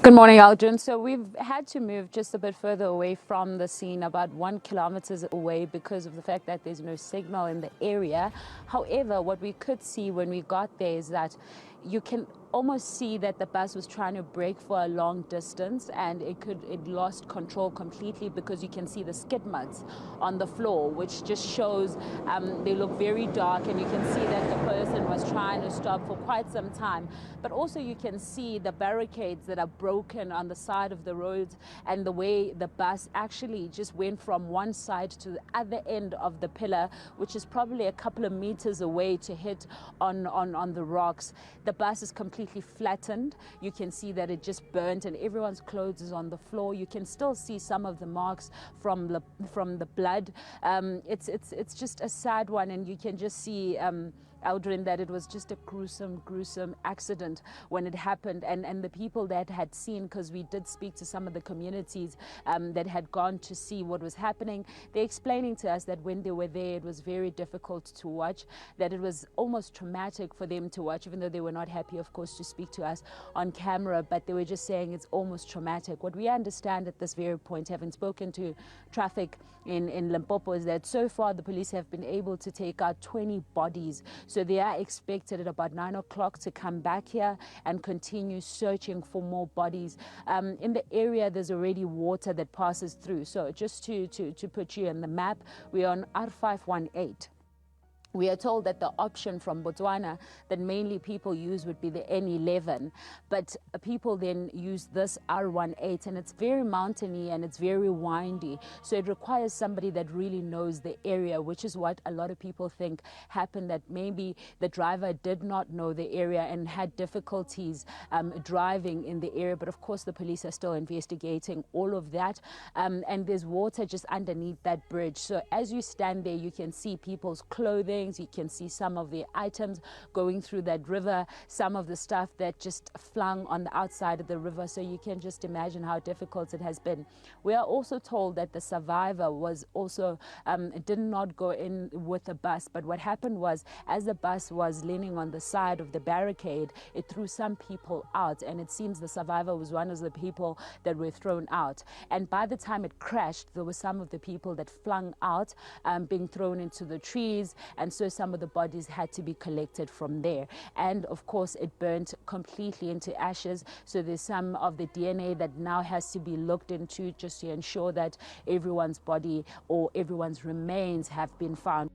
Good morning, Aldrin. So we've had to move just a bit further away from the scene, about 1 kilometers away, because of the fact that there's no signal in the area. However, what we could see when we got there is that you can almost see that the bus was trying to brake for a long distance, and it lost control completely, because you can see the skid marks on the floor, which just shows they look very dark, and you can see that the person was trying to stop for quite some time. But also you can see the barricades that are broken on the side of the roads, and the way the bus actually just went from one side to the other end of the pillar, which is probably a couple of meters away, to hit on the rocks. The bus is completely flattened. You can see that it just burnt, and everyone's clothes is on the floor. You can still see some of the marks from the blood. It's just a sad one, and you can just see Aldrin, that it was just a gruesome accident when it happened. And the people that had seen, because we did speak to some of the communities that had gone to see what was happening, they're explaining to us that when they were there, it was very difficult to watch, that it was almost traumatic for them to watch, even though they were not happy, of course, to speak to us on camera, but they were just saying it's almost traumatic. What we understand at this very point, having spoken to traffic in Limpopo, is that so far the police have been able to take out 20 bodies. So they are expected at about 9 o'clock to come back here and continue searching for more bodies. In the area, there's already water that passes through. So just to put you on the map, we're on R518. We are told that the option from Batswana that mainly people use would be the N11, but people then use this R18, and it's very mountainy and it's very windy, so it requires somebody that really knows the area, which is what a lot of people think happened, that maybe the driver did not know the area and had difficulties driving in the area. But of course the police are still investigating all of that, and there's water just underneath that bridge. So as you stand there, you can see people's clothing. You can see some of the items going through that river, some of the stuff that just flung on the outside of the river. So you can just imagine how difficult it has been. We are also told that the survivor was also did not go in with the bus, but what happened was, as the bus was leaning on the side of the barricade, it threw some people out, and it seems the survivor was one of the people that were thrown out. And by the time it crashed, there were some of the people that flung out, being thrown into the trees, and so some of the bodies had to be collected from there. And of course it burnt completely into ashes, so there's some of the DNA that now has to be looked into, just to ensure that everyone's body or everyone's remains have been found.